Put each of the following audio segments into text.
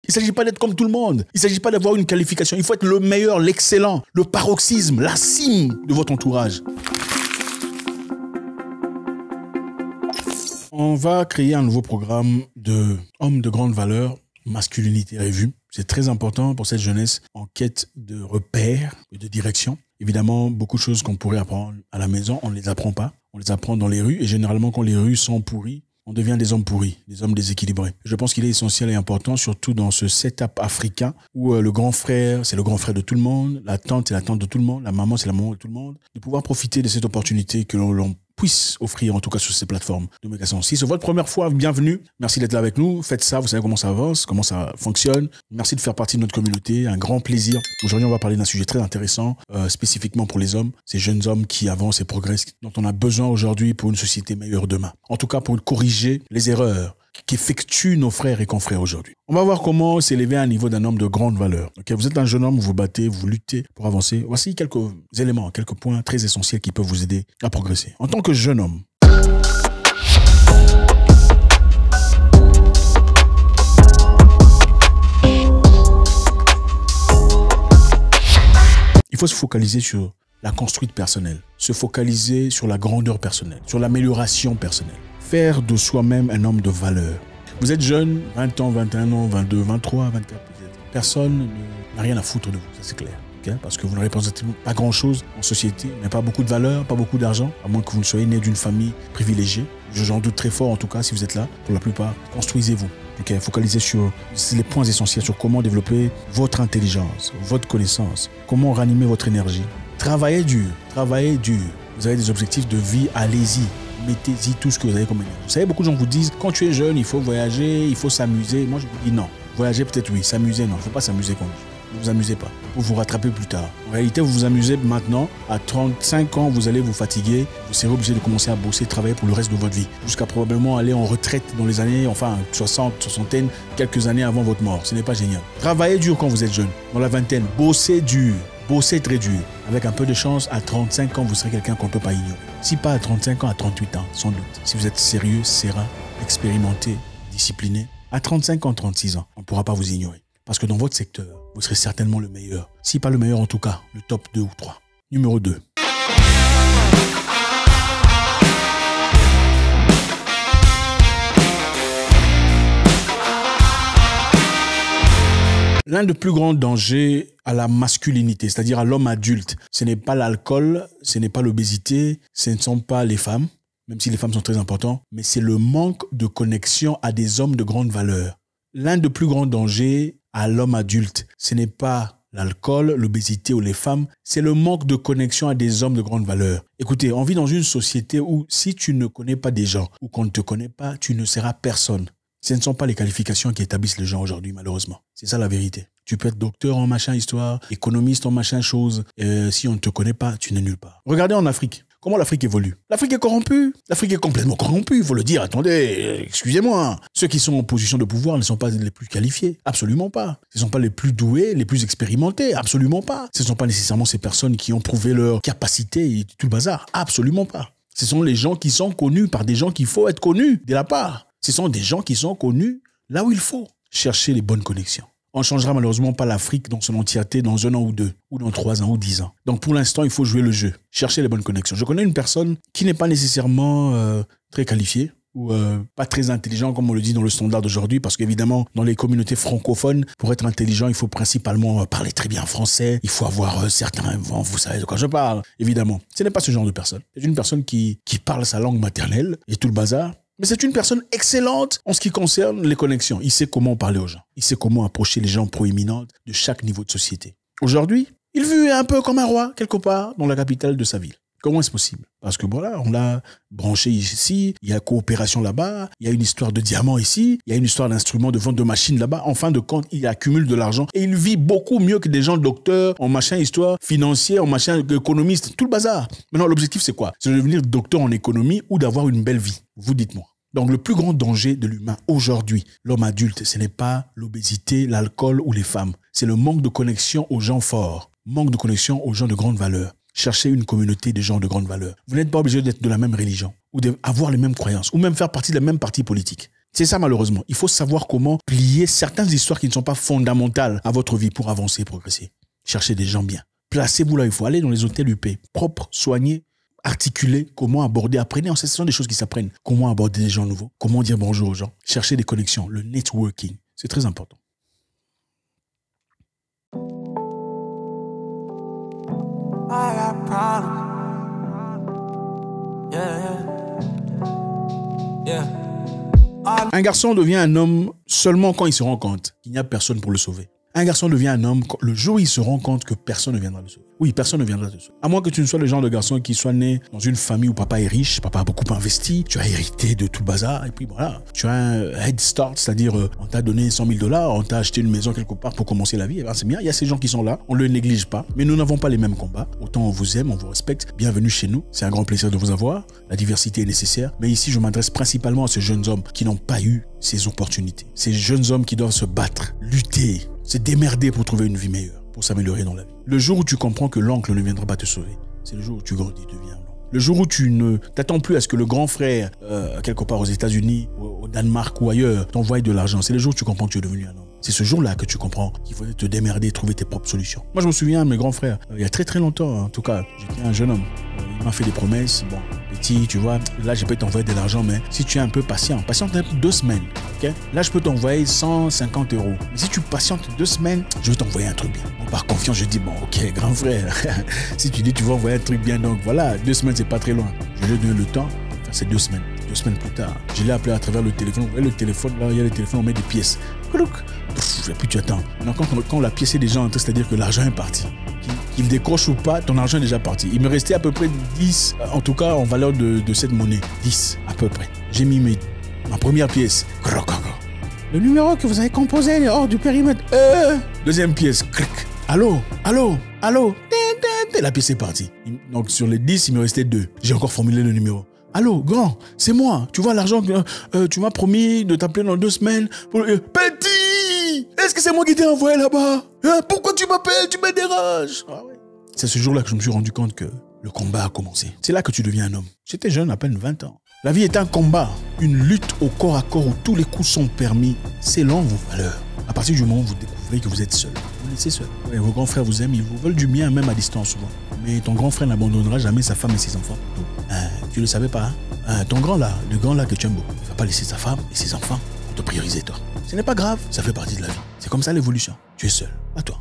Il ne s'agit pas d'être comme tout le monde. Il ne s'agit pas d'avoir une qualification. Il faut être le meilleur, l'excellent, le paroxysme, la cime de votre entourage. On va créer un nouveau programme de hommes de grande valeur, masculinité revue. C'est très important pour cette jeunesse en quête de repères et de direction. Évidemment, beaucoup de choses qu'on pourrait apprendre à la maison, on ne les apprend pas. On les apprend dans les rues et généralement quand les rues sont pourries, on devient des hommes pourris, des hommes déséquilibrés. Je pense qu'il est essentiel et important, surtout dans ce setup africain où le grand frère, c'est le grand frère de tout le monde, la tante, c'est la tante de tout le monde, la maman, c'est la maman de tout le monde, de pouvoir profiter de cette opportunité que l'on puisse offrir, en tout cas sur ces plateformes de communication. Si c'est votre première fois, bienvenue. Merci d'être là avec nous. Faites ça, vous savez comment ça avance, comment ça fonctionne. Merci de faire partie de notre communauté. Un grand plaisir. Aujourd'hui, on va parler d'un sujet très intéressant, spécifiquement pour les hommes, ces jeunes hommes qui avancent et progressent, dont on a besoin aujourd'hui pour une société meilleure demain. En tout cas, pour corriger les erreurs qu'effectuent nos frères et confrères aujourd'hui. On va voir comment s'élever à un niveau d'un homme de grande valeur. Okay, vous êtes un jeune homme, vous vous battez, vous luttez pour avancer. Voici quelques éléments, quelques points très essentiels qui peuvent vous aider à progresser. En tant que jeune homme, il faut se focaliser sur la construite personnelle, se focaliser sur la grandeur personnelle, sur l'amélioration personnelle. Faire de soi-même un homme de valeur. Vous êtes jeune, 20 ans, 21 ans, 22, 23, 24 peut-être. Personne n'a rien à foutre de vous, ça c'est clair. Okay? Parce que vous ne représentez pas grand-chose en société, vous n'avez pas beaucoup de valeur, pas beaucoup d'argent, à moins que vous ne soyez né d'une famille privilégiée. J'en doute très fort en tout cas si vous êtes là, pour la plupart. Construisez-vous. Okay? Focalisez sur les points essentiels, sur comment développer votre intelligence, votre connaissance, comment ranimer votre énergie. Travaillez dur, travaillez dur. Vous avez des objectifs de vie, allez-y. Mettez-y tout ce que vous avez comme énergie. Vous savez, beaucoup de gens vous disent, quand tu es jeune, il faut voyager, il faut s'amuser. Moi, je vous dis non. Voyager, peut-être oui. S'amuser, non. Il ne faut pas s'amuser quand vous ne vous amusez pas. Vous vous rattrapez plus tard. En réalité, vous vous amusez maintenant. À 35 ans, vous allez vous fatiguer. Vous serez obligé de commencer à bosser, travailler pour le reste de votre vie. Jusqu'à probablement aller en retraite dans les années, enfin, 60, soixantaine, quelques années avant votre mort. Ce n'est pas génial. Travaillez dur quand vous êtes jeune. Dans la vingtaine, bossez dur. Bossez très dur. Avec un peu de chance, à 35 ans, vous serez quelqu'un qu'on ne peut pas ignorer. Si pas à 35 ans, à 38 ans, sans doute. Si vous êtes sérieux, serein, expérimenté, discipliné, à 35 ans, 36 ans, on ne pourra pas vous ignorer. Parce que dans votre secteur, vous serez certainement le meilleur. Si pas le meilleur, en tout cas, le top 2 ou 3. Numéro 2. L'un des plus grands dangers à la masculinité, c'est-à-dire à l'homme adulte, ce n'est pas l'alcool, ce n'est pas l'obésité, ce ne sont pas les femmes, même si les femmes sont très importantes, mais c'est le manque de connexion à des hommes de grande valeur. L'un des plus grands dangers à l'homme adulte, ce n'est pas l'alcool, l'obésité ou les femmes, c'est le manque de connexion à des hommes de grande valeur. Écoutez, on vit dans une société où si tu ne connais pas des gens ou qu'on ne te connaît pas, tu ne seras personne. Ce ne sont pas les qualifications qui établissent les gens aujourd'hui, malheureusement. C'est ça la vérité. Tu peux être docteur en machin histoire, économiste en machin chose. Si on ne te connaît pas, tu n'es nulle part. Regardez en Afrique. Comment l'Afrique évolue? L'Afrique est corrompue. L'Afrique est complètement corrompue, il faut le dire. Attendez, excusez-moi. Ceux qui sont en position de pouvoir ne sont pas les plus qualifiés. Absolument pas. Ce ne sont pas les plus doués, les plus expérimentés. Absolument pas. Ce ne sont pas nécessairement ces personnes qui ont prouvé leur capacité et tout le bazar. Absolument pas. Ce sont les gens qui sont connus par des gens qu'il faut être connus de la part. Ce sont des gens qui sont connus là où il faut. Chercher les bonnes connexions. On ne changera malheureusement pas l'Afrique dans son entièreté dans 1 an ou 2, ou dans 3 ans ou 10 ans. Donc pour l'instant, il faut jouer le jeu. Chercher les bonnes connexions. Je connais une personne qui n'est pas nécessairement très qualifiée, ou pas très intelligent comme on le dit dans le standard d'aujourd'hui, parce qu'évidemment dans les communautés francophones, pour être intelligent il faut principalement parler très bien français, il faut avoir certains vents, vous savez de quoi je parle, évidemment. Ce n'est pas ce genre de personne. C'est une personne qui parle sa langue maternelle et tout le bazar, mais c'est une personne excellente en ce qui concerne les connexions. Il sait comment parler aux gens, il sait comment approcher les gens proéminents de chaque niveau de société. Aujourd'hui, il vit un peu comme un roi quelque part dans la capitale de sa ville. Comment est-ce possible? Parce que voilà, on l'a branché ici, il y a coopération là-bas, il y a une histoire de diamants ici, il y a une histoire d'instruments de vente de machines là-bas. En fin de compte, il accumule de l'argent et il vit beaucoup mieux que des gens docteurs en machin histoire financière, en machin économiste, tout le bazar. Maintenant, l'objectif c'est quoi? C'est de devenir docteur en économie ou d'avoir une belle vie. Vous dites-moi. Donc le plus grand danger de l'humain aujourd'hui, l'homme adulte, ce n'est pas l'obésité, l'alcool ou les femmes. C'est le manque de connexion aux gens forts, manque de connexion aux gens de grande valeur. Cherchez une communauté de gens de grande valeur. Vous n'êtes pas obligé d'être de la même religion ou d'avoir les mêmes croyances ou même faire partie de la même parti politique. C'est ça malheureusement. Il faut savoir comment plier certaines histoires qui ne sont pas fondamentales à votre vie pour avancer et progresser. Cherchez des gens bien. Placez-vous là, il faut aller dans les hôtels UP. Propres, soignés, articulés, comment aborder, apprenez. Ce sont des choses qui s'apprennent. Comment aborder des gens nouveaux, comment dire bonjour aux gens. Cherchez des connexions, le networking. C'est très important. I got problems. Yeah. Un garçon devient un homme seulement quand il se rend compte qu'il n'y a personne pour le sauver. Un garçon devient un homme le jour où il se rend compte que personne ne viendra le sauver. Oui, personne ne viendra te sauver. À moins que tu ne sois le genre de garçon qui soit né dans une famille où papa est riche, papa a beaucoup investi, tu as hérité de tout le bazar, et puis voilà. Tu as un head start, c'est-à-dire on t'a donné 100 000 $, on t'a acheté une maison quelque part pour commencer la vie. Et ben, c'est bien, il y a ces gens qui sont là, on ne le néglige pas, mais nous n'avons pas les mêmes combats. Autant on vous aime, on vous respecte. Bienvenue chez nous, c'est un grand plaisir de vous avoir. La diversité est nécessaire, mais ici je m'adresse principalement à ces jeunes hommes qui n'ont pas eu ces opportunités. Ces jeunes hommes qui doivent se battre, lutter, se démerder pour trouver une vie meilleure, pour s'améliorer dans la vie. Le jour où tu comprends que l'oncle ne viendra pas te sauver, c'est le jour où tu grandis, deviens un homme. Le jour où tu ne t'attends plus à ce que le grand frère, quelque part aux États-Unis, au Danemark ou ailleurs, t'envoie de l'argent, c'est le jour où tu comprends que tu es devenu un homme. C'est ce jour-là que tu comprends qu'il faut te démerder, trouver tes propres solutions. Moi, je me souviens de mes grands frères, il y a très très longtemps, en tout cas, j'étais un jeune homme. Il m'a fait des promesses, bon, petit, tu vois, là, je peux t'envoyer de l'argent, mais si tu es un peu patient, patiente 2 semaines, ok? Là, je peux t'envoyer 150 €. Mais si tu patientes 2 semaines, je vais t'envoyer un truc bien. Bon, par confiance, je dis, bon, ok, grand frère, si tu dis tu vas envoyer un truc bien, donc voilà, 2 semaines, c'est pas très loin. Je lui ai donné le temps, enfin, c'est 2 semaines. 2 semaines plus tard, je l'ai appelé à travers le téléphone. Vous voyez le téléphone, là, il y a le téléphone, on met des pièces. Et puis tu attends. Maintenant, quand la pièce est déjà entrée, c'est-à-dire que l'argent est parti. Qu'il décroche ou pas, ton argent est déjà parti. Il me restait à peu près 10, en tout cas en valeur de cette monnaie. 10 à peu près. J'ai mis ma première pièce. Le numéro que vous avez composé est hors du périmètre. Deuxième pièce. Allô. La pièce est partie. Donc sur les 10, il me restait 2. J'ai encore formulé le numéro. Allô, grand, c'est moi. Tu vois l'argent que tu m'as promis de t'appeler dans 2 semaines. Petit, est-ce que c'est moi qui t'ai envoyé là-bas? Pourquoi tu m'appelles? Tu me déranges. Ah ouais. C'est ce jour-là que je me suis rendu compte que le combat a commencé. C'est là que tu deviens un homme. J'étais jeune, à peine 20 ans. La vie est un combat, une lutte au corps à corps où tous les coups sont permis, selon vos valeurs. À partir du moment où vous découvrez que vous êtes seul, vous laissez seul. Et vos grands frères vous aiment, ils vous veulent du bien, même à distance souvent. Mais ton grand frère n'abandonnera jamais sa femme et ses enfants. Tu le savais pas, hein? Ton grand là, le grand là que tu aimes beaucoup, il va pas laisser sa femme et ses enfants pour te prioriser toi. Ce n'est pas grave, ça fait partie de la vie. C'est comme ça l'évolution. Tu es seul, à toi.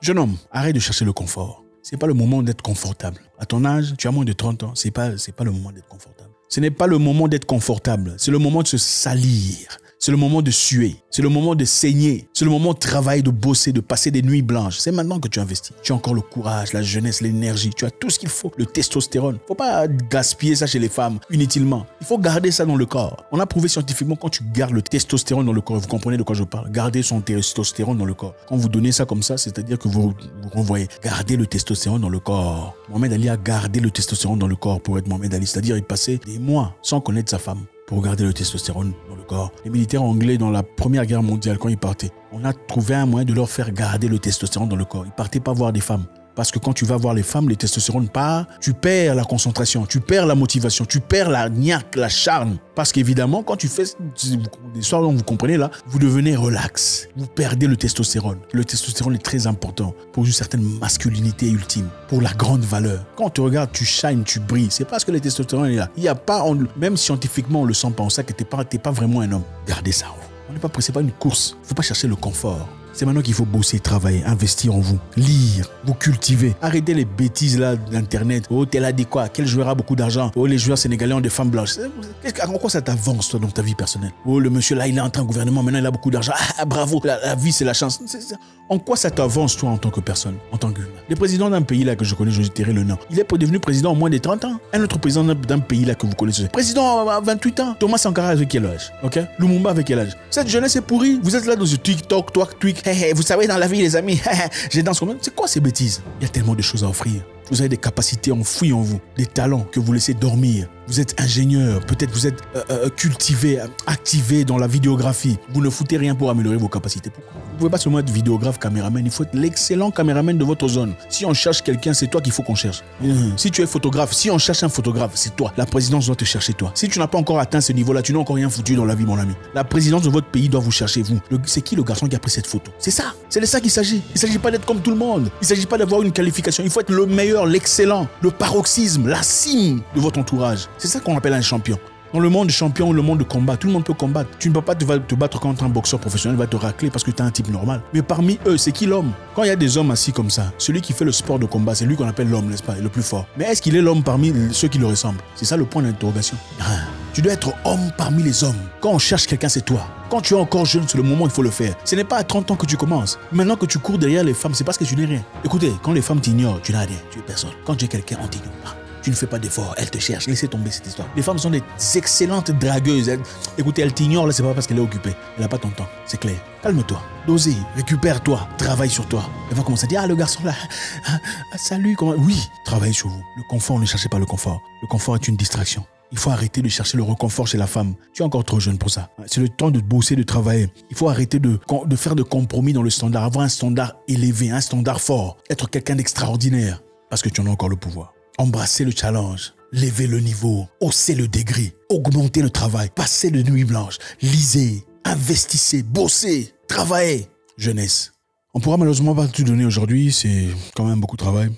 Jeune homme, arrête de chercher le confort. C'est pas le moment d'être confortable. À ton âge, tu as moins de 30 ans, c'est pas le moment d'être confortable. Ce n'est pas le moment d'être confortable, c'est le moment de se salir. C'est le moment de suer, c'est le moment de saigner, c'est le moment de travailler, de bosser, de passer des nuits blanches. C'est maintenant que tu investis. Tu as encore le courage, la jeunesse, l'énergie, tu as tout ce qu'il faut, le testostérone. Faut pas gaspiller ça chez les femmes inutilement. Il faut garder ça dans le corps. On a prouvé scientifiquement quand tu gardes le testostérone dans le corps, vous comprenez de quoi je parle, garder son testostérone dans le corps. Quand vous donnez ça comme ça, c'est-à-dire que vous renvoyez, garder le testostérone dans le corps. Mohamed Ali a gardé le testostérone dans le corps pour être Mohamed Ali, c'est-à-dire il passait des mois sans connaître sa femme, pour garder le testostérone dans le corps. Les militaires anglais, dans la Première Guerre mondiale, quand ils partaient, on a trouvé un moyen de leur faire garder le testostérone dans le corps. Ils partaient pas voir des femmes. Parce que quand tu vas voir les femmes, le testostérone part, tu perds la concentration, tu perds la motivation, tu perds la niaque, la charme. Parce qu'évidemment, quand tu fais des soirs dont vous comprenez là, vous devenez relax. Vous perdez le testostérone. Le testostérone est très important pour une certaine masculinité ultime, pour la grande valeur. Quand on te regarde, tu shines, tu brilles. C'est parce que le testostérone est là. Il n'y a pas, même scientifiquement, on le sent pas. On sait que t'es pas vraiment un homme. Gardez ça en vous. On n'est pas pressé par une course. Il ne faut pas chercher le confort. C'est maintenant qu'il faut bosser, travailler, investir en vous, lire, vous cultiver. Arrêtez les bêtises là d'internet. Oh, tel a dit quoi? Quel joueur a beaucoup d'argent? Oh, les joueurs sénégalais ont des femmes blanches. En quoi ça t'avance toi dans ta vie personnelle? Oh, le monsieur là, il est entré en gouvernement, maintenant il a beaucoup d'argent. Ah, bravo, la vie c'est la chance. En quoi ça t'avance toi en tant que personne, en tant qu'humain? Le président d'un pays là que je connais, je dirais le nom, il est devenu président en moins de 30 ans. Un autre président d'un pays là que vous connaissez, président à 28 ans. Thomas Sankara avec quel âge? Ok? Lumumba avec quel âge? Cette jeunesse est pourrie. Vous êtes là dans ce TikTok, tweak. Vous savez, dans la vie, les amis, j'ai dans ce moment. C'est quoi ces bêtises? Il y a tellement de choses à offrir. Vous avez des capacités enfouies en vous, des talents que vous laissez dormir. Vous êtes ingénieur, peut-être vous êtes cultivé, activé dans la vidéographie. Vous ne foutez rien pour améliorer vos capacités. Pourquoi? pouvez pas seulement être vidéographe, caméraman, il faut être l'excellent caméraman de votre zone. Si on cherche quelqu'un, c'est toi qu'il faut qu'on cherche. Si tu es photographe, si on cherche un photographe, c'est toi. La présidence doit te chercher toi. Si tu n'as pas encore atteint ce niveau-là, tu n'as encore rien foutu dans la vie, mon ami. La présidence de votre pays doit vous chercher, vous. C'est qui le garçon qui a pris cette photo? C'est ça. C'est de ça qu'il s'agit. Il ne s'agit pas d'être comme tout le monde. Il ne s'agit pas d'avoir une qualification. Il faut être le meilleur, l'excellent, le paroxysme, la cime de votre entourage. C'est ça qu'on appelle un champion. Dans le monde champion, le monde de combat, tout le monde peut combattre. Tu ne peux pas te battre contre un boxeur professionnel, il va te racler parce que tu es un type normal. Mais parmi eux, c'est qui l'homme? Quand il y a des hommes assis comme ça, celui qui fait le sport de combat, c'est lui qu'on appelle l'homme, n'est-ce pas, le plus fort. Mais est-ce qu'il est l'homme parmi ceux qui le ressemblent? C'est ça le point d'interrogation. Tu dois être homme parmi les hommes. Quand on cherche quelqu'un, c'est toi. Quand tu es encore jeune, c'est le moment où il faut le faire. Ce n'est pas à 30 ans que tu commences. Maintenant que tu cours derrière les femmes, c'est parce que tu n'es rien. Écoutez, quand les femmes t'ignorent, tu n'as rien, tu es personne. Quand tu es quelqu'un, on t'ignore pas. Tu ne fais pas d'efforts, elles te cherchent, laissez tomber cette histoire. Les femmes sont des excellentes dragueuses. Écoutez, elles t'ignorent, là, c'est pas parce qu'elle est occupée. Elle n'a pas ton temps, c'est clair. Calme-toi, dosez, récupère-toi, travaille sur toi. Elle va commencer à dire, le garçon là, salut, comment... Oui, travaillez sur vous. Le confort, ne cherchez pas le confort. Le confort est une distraction. Il faut arrêter de chercher le réconfort chez la femme. Tu es encore trop jeune pour ça. C'est le temps de bosser, de travailler. Il faut arrêter de faire de compromis dans le standard. Avoir un standard élevé, un standard fort. Être quelqu'un d'extraordinaire. Parce que tu en as encore le pouvoir. Embrasser le challenge, lever le niveau, hausser le degré, augmenter le travail, passer de nuit blanche, lisez, investissez, bossez, travaillez. Jeunesse. On pourra malheureusement pas tout donner aujourd'hui, c'est quand même beaucoup de travail.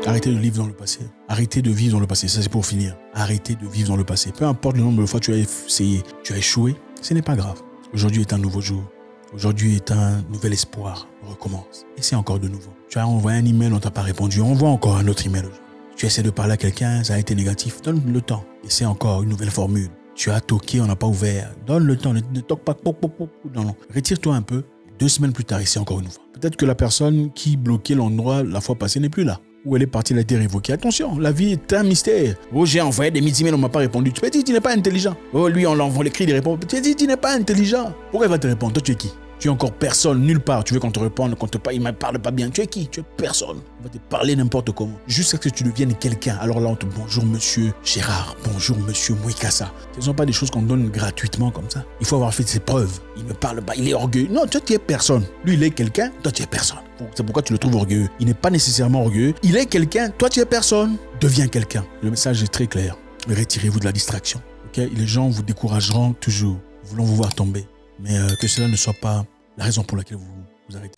Arrêtez de vivre dans le passé. Arrêtez de vivre dans le passé. Ça, c'est pour finir. Arrêtez de vivre dans le passé. Peu importe le nombre de fois que tu as essayé, tu as échoué, ce n'est pas grave. Aujourd'hui est un nouveau jour. Aujourd'hui est un nouvel espoir. On recommence. Et c'est encore de nouveau. Tu as envoyé un email, on ne t'a pas répondu. Envoie encore un autre email. Tu essaies de parler à quelqu'un, ça a été négatif. Donne le temps. Et c'est encore une nouvelle formule. Tu as toqué, on n'a pas ouvert. Donne le temps. Ne toque pas. Non. Retire-toi un peu. 2 semaines plus tard, et c'est encore une fois. Peut-être que la personne qui bloquait l'endroit la fois passée n'est plus là. Où elle est partie, elle a été révoquée. Attention, la vie est un mystère. Oh, j'ai envoyé des emails, on ne m'a pas répondu. Tu peux dire, tu n'es pas intelligent. Oh, lui, on l'envoie l'écrit, il répond. Tu dis, tu n'es pas intelligent. Pourquoi il va te répondre? Toi, tu es qui? Tu es encore personne, nulle part. Tu veux qu'on te réponde, il ne me parle pas bien. Tu es qui? Tu es personne. On va te parler n'importe comment. Jusqu'à ce que tu deviennes quelqu'un. Alors là, on te bonjour monsieur Gérard, bonjour monsieur Mouikassa. Ce ne sont pas des choses qu'on donne gratuitement comme ça. Il faut avoir fait ses preuves. Il ne me parle pas, il est orgueilleux. Non, toi, tu es personne. Lui, il est quelqu'un, toi, tu es personne. C'est pourquoi tu le trouves orgueilleux. Il n'est pas nécessairement orgueilleux. Il est quelqu'un, toi, tu es personne. Deviens quelqu'un. Le message est très clair. Retirez-vous de la distraction. Okay? Les gens vous décourageront toujours, voulant vous voir tomber. Mais que cela ne soit pas la raison pour laquelle vous arrêtez.